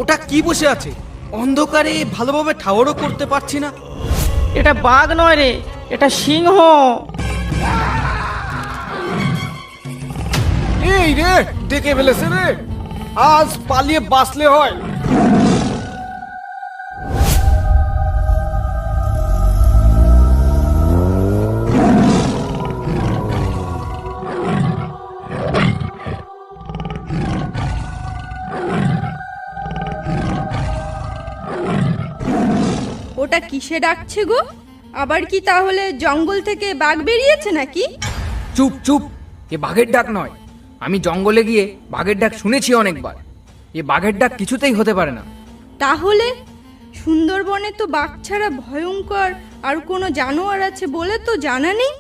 ওটা কি বসে আছে? অন্ধকারে ভালোভাবে ঠাওয়ারও করতে পারছি না। এটা বাঘ নয় রে, এটা সিংহ। এই রে, ডেকে ফেলেছে রে। আজ পালিয়ে বাঁচলে হয়। ওটা কিসে ডাকছে গো? আবার কি তাহলে জঙ্গল থেকে বাঘ বেরিয়েছে নাকি? চুপ চুপ, এ বাঘের ডাক নয়। আমি জঙ্গলে গিয়ে বাঘের ডাক শুনেছি অনেকবার। এ বাঘের ডাক কিছুতেই হতে পারে না। তাহলে সুন্দরবনে তো বাঘ ছাড়া ভয়ঙ্কর আর কোনো জানোয়ার আছে বলে তো জানা নেই।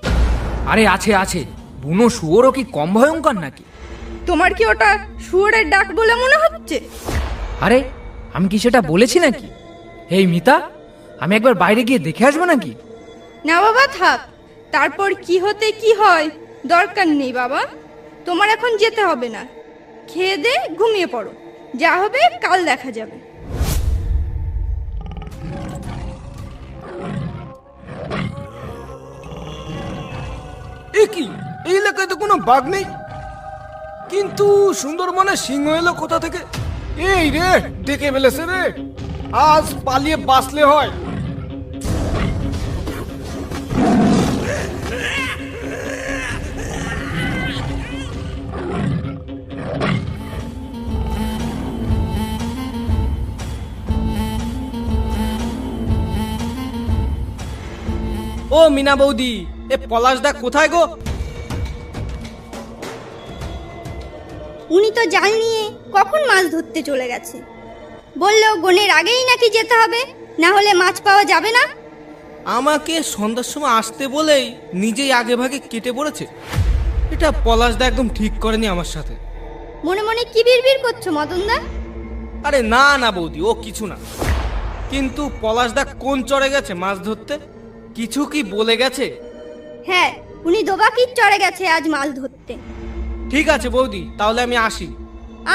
আরে আছে আছে, বুনো শুয়োরও কি কম ভয়ঙ্কর নাকি? তোমার কি ওটা শুয়োরের ডাক বলে মনে হচ্ছে? আরে আমি কি সেটা বলেছি নাকি? এই মিতা, আমি একবার বাইরে গিয়ে দেখে আসবো নাকি? না বাবা, থাক। তারপর কি হতে কি হয় দরকার নেই বাবা। তোমার এখন যেতে হবে না। খেয়ে দে ঘুমিয়ে পড়ো, যা হবে কাল দেখা যাবে। এ কি, এই এলাকায় তো কোনো বাঘ নেই, কিন্তু সুন্দরবনে সিংহ এলো কোথা থেকে? এই রে, ডেকে ফেলেছে রে। আজ পালিয়ে বাঁচলে হয়। ও মিনা বৌদি, এ পলাশদা কোথায় গো? উনি তো জাল নিয়ে কখন মাছ ধরতে চলে গেছে। বললো গনের আগেই নাকি যেতে হবে, না হলে মাছ পাওয়া যাবে না। আমাকে সন্ধ্যার সময় আসতে বলেই নিজেই আগে ভাগে কেটে পড়েছে। এটা পলাশদা একদম ঠিক করেনি আমার সাথে। মনে মনে কি বিড়বিড় করছো মদনদা? আরে না না বৌদি, ও কিছু না। কিন্তু পলাশদা কোন চড়ে গেছে মাছ ধরতে? কিছু কি বলে গেছে? হ্যাঁ, উনি দোবাকির চড়ে গেছে আজ মাছ ধরতে। ঠিক আছে বৌদি, তাহলে আমি আসি।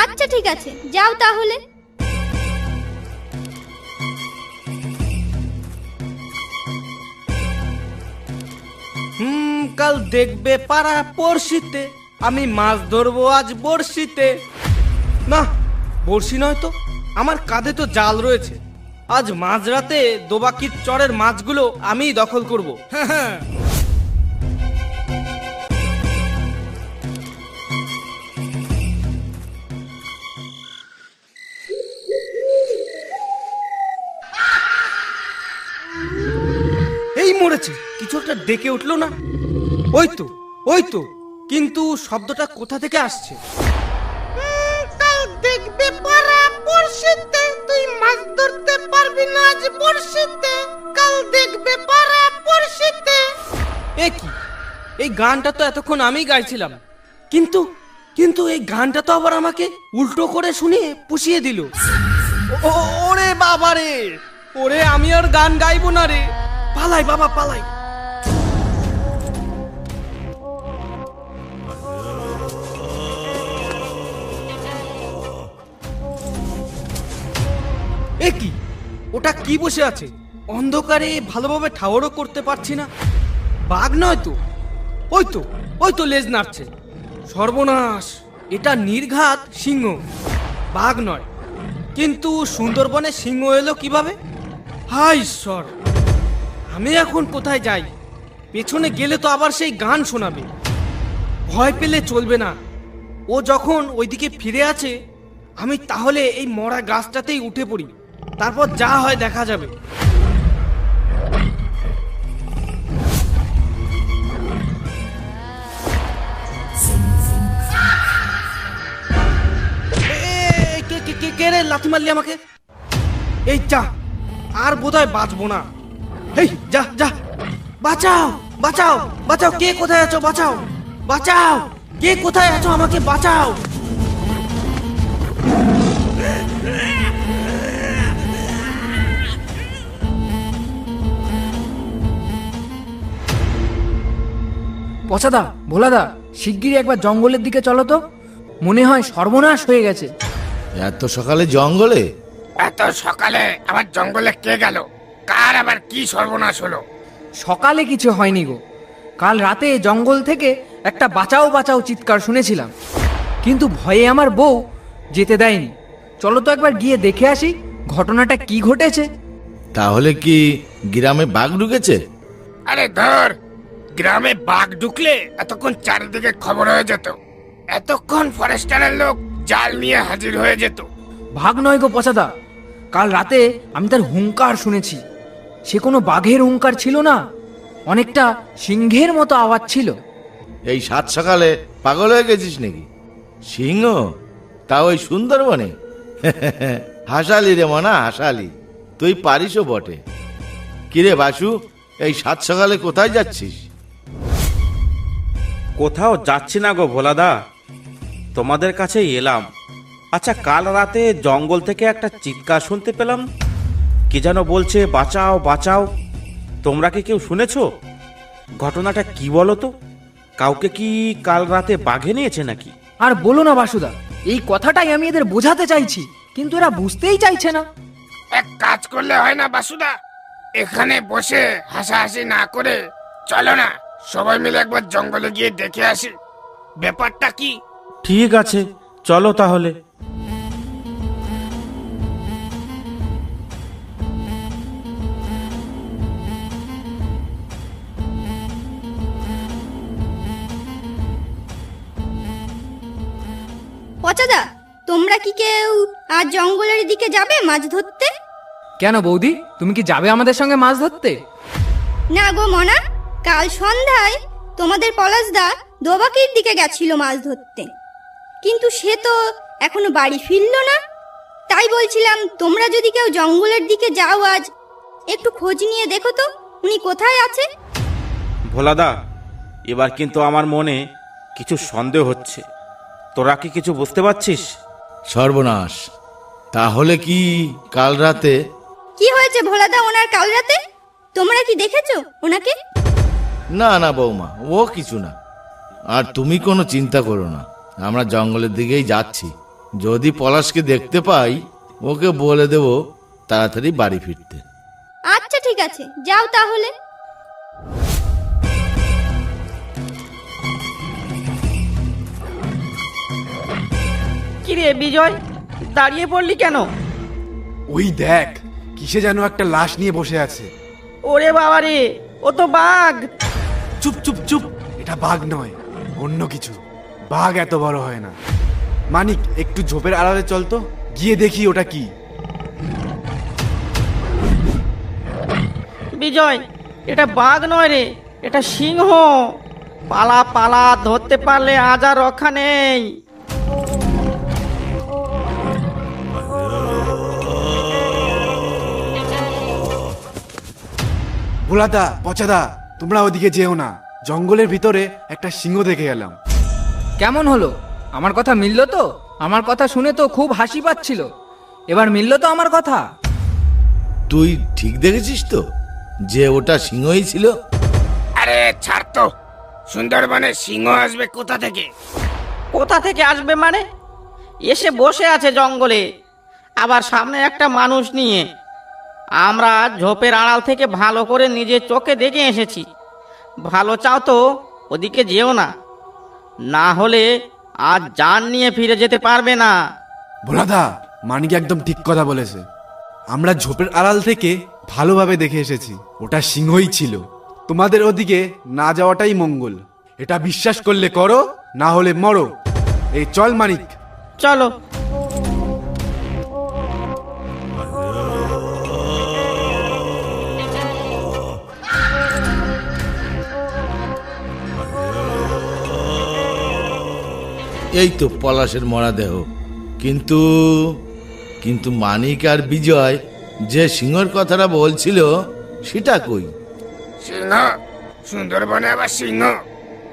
আচ্ছা ঠিক আছে, যাও তাহলে। কাল দেখবে পাড়া পড়শিতে, আমি মাছ ধরবো আজ বড়শিতে। না, বড়শি নয় তো, আমার কাঁধে তো জাল রয়েছে। আজ মাঝরাতে দোবাকির চরের মাছগুলো আমিই দখল করব। হ্যাঁ। এই মরেছে, কিছু একটা ডেকে উঠলো না? ওই তো, ওই তো, কিন্তু শব্দটা কোথা থেকে আসছে? কাল দেখবে পারা পড়শিতে, তুই মাছ ধরতে পারবি না আজ বড়শিতে। কাল দেখবে পারা পড়শিতে। এ কি, এই গানটা তো এতক্ষণ আমি গাইছিলাম, কিন্তু কিন্তু এই গানটা তো আবার আমাকে উল্টো করে শুনিয়ে পুষিয়ে দিল। ওরে বাবা রে, ওরে আমি আর গান গাইবো না রে। পালাই বাবা, পালাই। এ কি, ওটা কি বসে আছে? অন্ধকারে ভালোভাবে ঠাওয়ারও করতে পারছি না। বাঘ নয় তো, ওই তো, ওই তো লেজ নাড়ছে। সর্বনাশ, এটা নির্ঘাত সিংহ, বাঘ নয়। কিন্তু সুন্দরবনে সিংহ এলো কিভাবে? হায় ঈশ্বর, আমি এখন কোথায় যাই? পেছনে গেলে তো আবার সেই গান শোনাবে। ভয় পেলে চলবে না। ও যখন ওইদিকে ফিরে আছে, আমি তাহলে এই মরা গাছটাতেই উঠে পড়ি, তারপর যা হয় দেখা যাবে। কে রে লাথি মারলি আমাকে? এই যা, আর বোধহয় বাঁচবো না। এই যা যা, বাঁচাও বাঁচাও বাঁচাও, কে কোথায় আছো? বাঁচাও বাঁচাও, কে কোথায় আছো? আমাকে বাঁচাও। পচাদা, ভোলাদা, শিগগিরই একবার জঙ্গলের দিকে চলো তো। মনে হয় সর্বনাশ হয়ে গেছে। এত সকালে জঙ্গলে? এত সকালে আবার জঙ্গলে কে গেল? কার আবার কি সর্বনাশ হলো? সকালে কিছু হয়নি গো, কাল রাতে জঙ্গল থেকে একটা বাঁচাও বাঁচাও চিৎকার শুনেছিলাম, কিন্তু ভয়ে আমার বউ যেতে দেয়নি। চলো তো একবার গিয়ে দেখে আসি ঘটনাটা কি ঘটেছে। তাহলে কি গ্রামে বাঘ ঢুকেছে? আরে ধর, গ্রামে বাঘ ঢুকলে এতক্ষণ চারিদিকে খবর হয়ে যেত। এতক্ষণ ফরেস্টারের লোক জাল নিয়ে হাজির হয়ে যেত। ভাগ নয় গো পচাদা, কাল রাতে আমি তার হুঙ্কার শুনেছি। সে কোনো বাঘের হুঙ্কার ছিল না, অনেকটা সিংহের মতো আওয়াজ ছিল। এই সাত সকালে পাগল হয়ে গেছিস নাকি? সিংহ? তা ওই সুন্দরবনে? হাসালি রে মনা, হাসালি। তুই পারিসও বটে। কিরে বাসু, এই সাত সকালে কোথায় যাচ্ছিস? কোথাও যাচ্ছি না গো ভোলাদা, তোমাদের কাছেই এলাম। আচ্ছা, কাল রাতে জঙ্গল থেকে একটা চিৎকার শুনতে পেলাম, কি যেন বলছে বাঁচাও বাঁচাও। তোমরা কি কেউ শুনেছো? ঘটনাটা কি বলো তো? কাউকে কি কাল রাতে বাঘে নিয়েছে নাকি? আর বলো না বাসুদা, এই কথাটাই আমি এদের বোঝাতে চাইছি, কিন্তু এরা বুঝতেই চাইছে না। এক কাজ করলে হয় না বাসুদা? এখানে বসে হাসাহাসি না করে চলো না সবাই মিলে একবার জঙ্গলে গিয়ে দেখে আসি ব্যাপারটা কি। ঠিক আছে, চলো তাহলে। পচাদা, তোমরা কি কেউ আজ জঙ্গলের দিকে যাবে মাছ ধরতে? কেন বৌদি, তুমি কি যাবে আমাদের সঙ্গে মাছ ধরতে? না গো মনা, কাল সন্ধ্যায় তোমাদের পলাশদা দোবাকির দিকে গেছিল মাছ ধরতে, কিন্তু সে তো এখনো বাড়ি ফিরলো না। তাই বলছিলাম, তোমরা যদি কেউ জঙ্গলের দিকে যাও আজ, একটু খোঁজ নিয়ে দেখো তো উনি কোথায় আছে। ভোলাদা, এবার কিন্তু আমার মনে কিছু সন্দেহ হচ্ছে। তোরা কি কিছু বুঝতে পারছিস? সর্বনাশ! তাহলে কি কাল রাতে? কি হয়েছে ভোলাদা ওনার কাল রাতে? তোমরা কি দেখেছো ওনাকে? না না বৌমা, ও কিছু না। আর তুমি কোনো চিন্তা করো না, আমরা জঙ্গলের দিকেই যাচ্ছি। যদি পলাশকে দেখতে পাই, ওকে বলে দেব তাড়াতাড়ি বাড়ি ফিরতে। আচ্ছা ঠিক আছে, যাও তাহলে। কিরে বিজয়, দাঁড়িয়ে পড়লি কেন? ওই দেখ, কিসে যেন একটা লাশ নিয়ে বসে আছে। ওরে বাবা রে, ও তো বাঘ। চুপ চুপ চুপ, এটা বাঘ নয়, অন্য কিছু। বাঘ এত বড় হয় না। মানিক, একটু ঝোপের আড়ালে চল তো, গিয়ে দেখি ওটা কি। বিজয়, এটা বাঘ নয় রে, এটা সিংহ। পালা পালা, ধরতে পারলে আজ আর রক্ষা নেই। ভোলাদা, পচাদা, তোমরা ওদিকে যেও না। জঙ্গলের ভিতরে একটা সিংহ দেখে গেলাম। কেমন হলো? আমার কথা মিললো তো? আমার কথা শুনে তো খুব হাসি পাচ্ছিল, এবার মিললো তো আমার কথা? তুই ঠিক দেখেছিস তো যে ওটা সিংহই ছিল? আরে ছাড় তো, সুন্দরবনে সিংহ আসবে কোথা থেকে? কোথা থেকে আসবে মানে? এসে বসে আছে জঙ্গলে, আবার সামনে একটা মানুষ নিয়ে। আমরা ঝোপের আড়াল থেকে ভালো করে নিজের চোখে দেখে এসেছি। ভালো চাও তো ওদিকে যেও না, না হলে আজ জান নিয়ে ফিরে যেতে পারবে না। ভোলাদা, মানিক একদম ঠিক কথা বলেছে। আমরা ঝোপের আড়াল থেকে ভালোভাবে দেখে এসেছি, ওটা সিংহই ছিল। তোমাদের ওদিকে না যাওয়াটাই মঙ্গল। এটা বিশ্বাস করলে করো, না হলে মরো। এই চল মানিক। চলো। এই তো পলাশের মরা দেহ। কিন্তু কিন্তু মানিক আর বিজয় যে সিংহর কথাটা বলছিল, সেটা কই? সিংহ? সুন্দরবনে আবার সিংহ?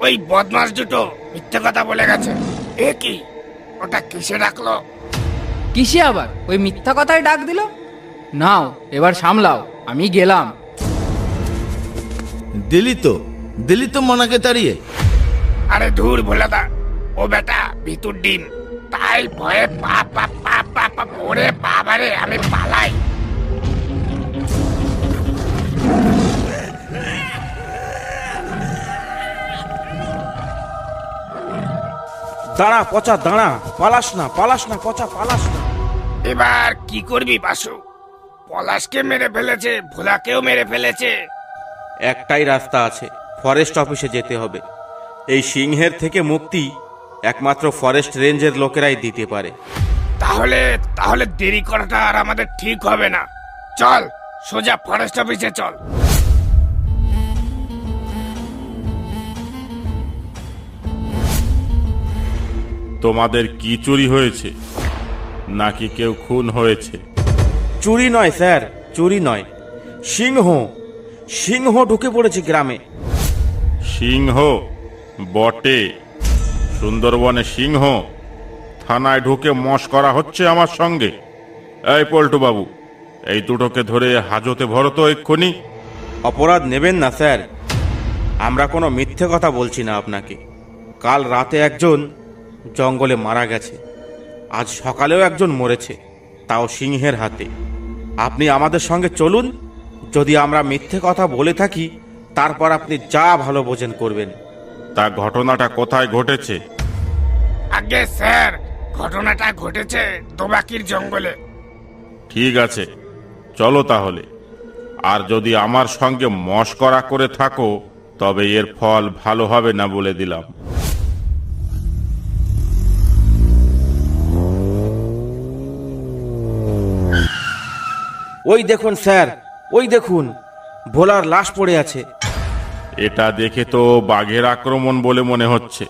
ওই বদমাস দুটো মিথ্যে কথা বলে গেছে। এ কি, ওটা কিসে ডাকলো? কিসে আবার ওই মিথ্যা কথায় ডাক দিল? নাও এবার সামলাও, আমি গেলাম। দিলি তো মনাকে তাড়িয়ে। আরে ধুর ভোলাদা, ও বেটা ভিতুর ডিম। তাই ভয়ে পা পা পা পা পা ওরে বাবারে আমি পালাই। দাঁড়া পচা দাঁড়া, পালাস না পচা, পালাস না। এবার কি করবি বাসু? পলাশকে মেরে ফেলেছে, ভোলাকেও মেরে ফেলেছে। একটাই রাস্তা আছে, ফরেস্ট অফিসে যেতে হবে। এই সিংহের থেকে মুক্তি একমাত্র ফরেস্ট রেঞ্জের লোকেরাই দিতে পারে। তাহলে তাহলে দেরি করাটা আর আমাদের ঠিক হবে না। চল সোজা ফরেস্ট অফিসে চল। তোমাদের কি চুরি হয়েছে, নাকি কেউ খুন হয়েছে? চুরি নয় স্যার, চুরি নয়, সিংহ ঢুকে পড়েছে গ্রামে। সিংহ বটে, সুন্দরবনে সিংহ? থানায় ঢুকে মশ করা হচ্ছে আমার সঙ্গে? এই পল্টু বাবু, এই দুটোকে ধরে হাজতে ভরো তো এক্ষুনি। অপরাধ নেবেন না স্যার, আমরা কোনো মিথ্যে কথা বলছি না আপনাকে। কাল রাতে একজন জঙ্গলে মারা গেছে, আজ সকালেও একজন মরেছে, তাও সিংহের হাতে। আপনি আমাদের সঙ্গে চলুন, যদি আমরা মিথ্যে কথা বলে থাকি তারপর আপনি যা ভালো বোঝেন করবেন। তা ঘটনাটা কোথায় ঘটেছে? আগে স্যার, ঘটনাটা ঘটেছে দোবাকির জঙ্গলে। ঠিক আছে, চলো তাহলে। আর যদি আমার সঙ্গে মশকরা করে থাকো তবে এর ফল ভালো হবে না বলে দিলাম। ওই দেখুন স্যার, ওই দেখুন, ভোলার লাশ পড়ে আছে। এটা দেখে তো বাঘের আক্রমণ বলে মনে হচ্ছে।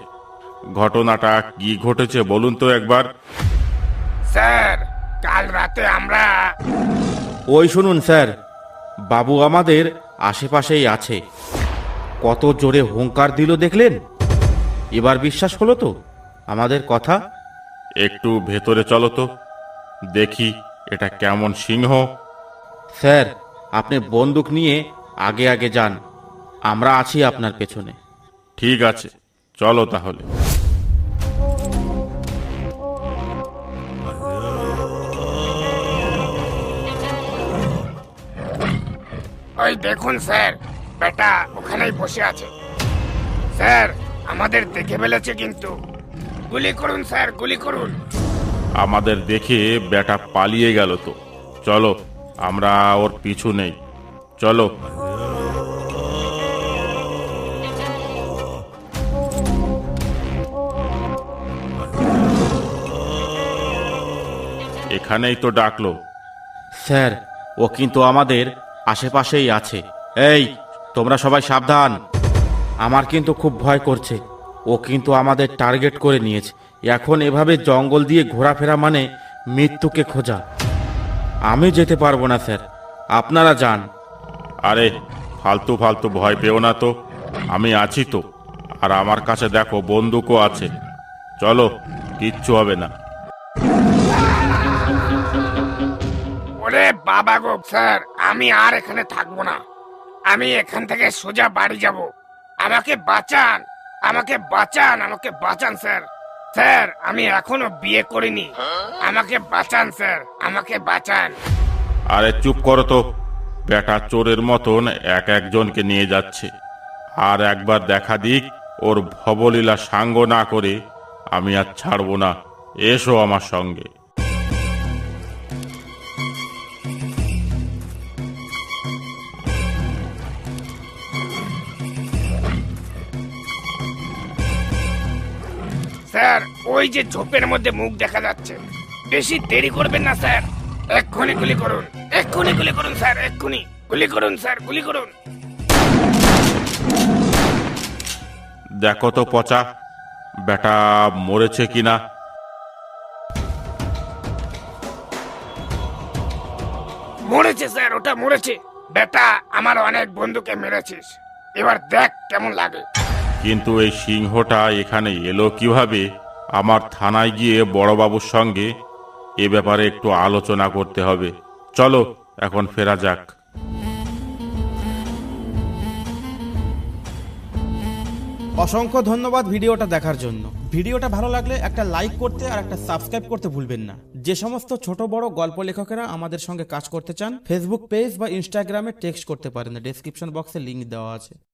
ঘটনাটা কি ঘটেছে বলুন তো একবার। স্যার, কাল রাতে আমরা ওই শুনুন স্যার, বাবু আমাদের আশেপাশেই আছে। কত জোরে হুঙ্কার দিল দেখলেন? এবার বিশ্বাস হলো তো আমাদের কথা? একটু ভেতরে চলো তো, দেখি এটা কেমন সিংহ। স্যার, আপনি বন্দুক নিয়ে আগে আগে যান, আমরা আছি আপনার পেছনে। ঠিক আছে, চলো তাহলে। ওই দেখুন স্যার, বেটা ওখানেই বসে আছে। স্যার, আমাদের দেখে ফেলেছে কিন্তু। গুলি করুন স্যার, গুলি করুন। আমাদের দেখে বেটা পালিয়ে গেল তো। চলো, আমরা ওর পিছু নেই, চলো। এখানেই তো ডাকলো। স্যার, ও কিন্তু আমাদের আশেপাশেই আছে। এই তোমরা সবাই সাবধান, আমার কিন্তু খুব ভয় করছে। ও কিন্তু আমাদের টার্গেট করে নিয়েছে। এখন এভাবে জঙ্গল দিয়ে ঘোরাফেরা মানে মৃত্যুকে খোঁজা। আমি যেতে পারবো না স্যার, আপনারা যান। আরে ফালতু ফালতু ভয় পেও না তো, আমি আছি তো। আর আমার কাছে দেখো বন্দুকও আছে। চলো, কিচ্ছু হবে না। ওরে বাবা গো স্যার, আমি আর এখানে থাকবো না। আমি এখান থেকে সোজা বাড়ি যাব। আমাকে বাঁচান, আমাকে বাঁচান, আমাকে বাঁচান স্যার। স্যার, আমি এখনো বিয়ে করিনি। আমাকে বাঁচান স্যার, আমাকে বাঁচান। আরে চুপ করো তো, বেটা চোরের মতন এক একজনকে নিয়ে যাচ্ছে। আর একবার দেখা দিক, ওর ভবলীলা সাঙ্গ না করে আমি আর ছাড়বো না। এসো আমার সঙ্গে। স্যার, ওই যে ঝোপের মধ্যে মুখ দেখা যাচ্ছে। বেশি দেরি করবেন না স্যার, এক্ষুনি গুলি করুন, এক্ষুনি গুলি করুন স্যার, এক্ষুনি গুলি করুন স্যার, গুলি করুন। দেখো তো পচা, বেটা মরেছে কিনা। মরেছে স্যার, ওটা মরেছে। বেটা, আমার অনেক বন্ধুকে মেরেছিস, এবার দেখ কেমন লাগে। কিন্তু এই সিংহটা এখানে এলো কিভাবে? আমার থানায় গিয়ে বড়বাবুর সঙ্গে এ ব্যাপারে একটু আলোচনা করতে হবে। চলো এখন ফেরা যাক। অসংখ্য ধন্যবাদ ভিডিওটা দেখার জন্য। ভিডিওটা ভালো লাগলে একটা লাইক করতে আর একটা সাবস্ক্রাইব করতে ভুলবেন না। যে সমস্ত ছোট বড় গল্প লেখকেরা আমাদের সঙ্গে কাজ করতে চান, ফেসবুক পেজ বা ইনস্টাগ্রামে টেক্সট করতে পারেন, ডেসক্রিপশন বক্সে লিংক দেওয়া আছে।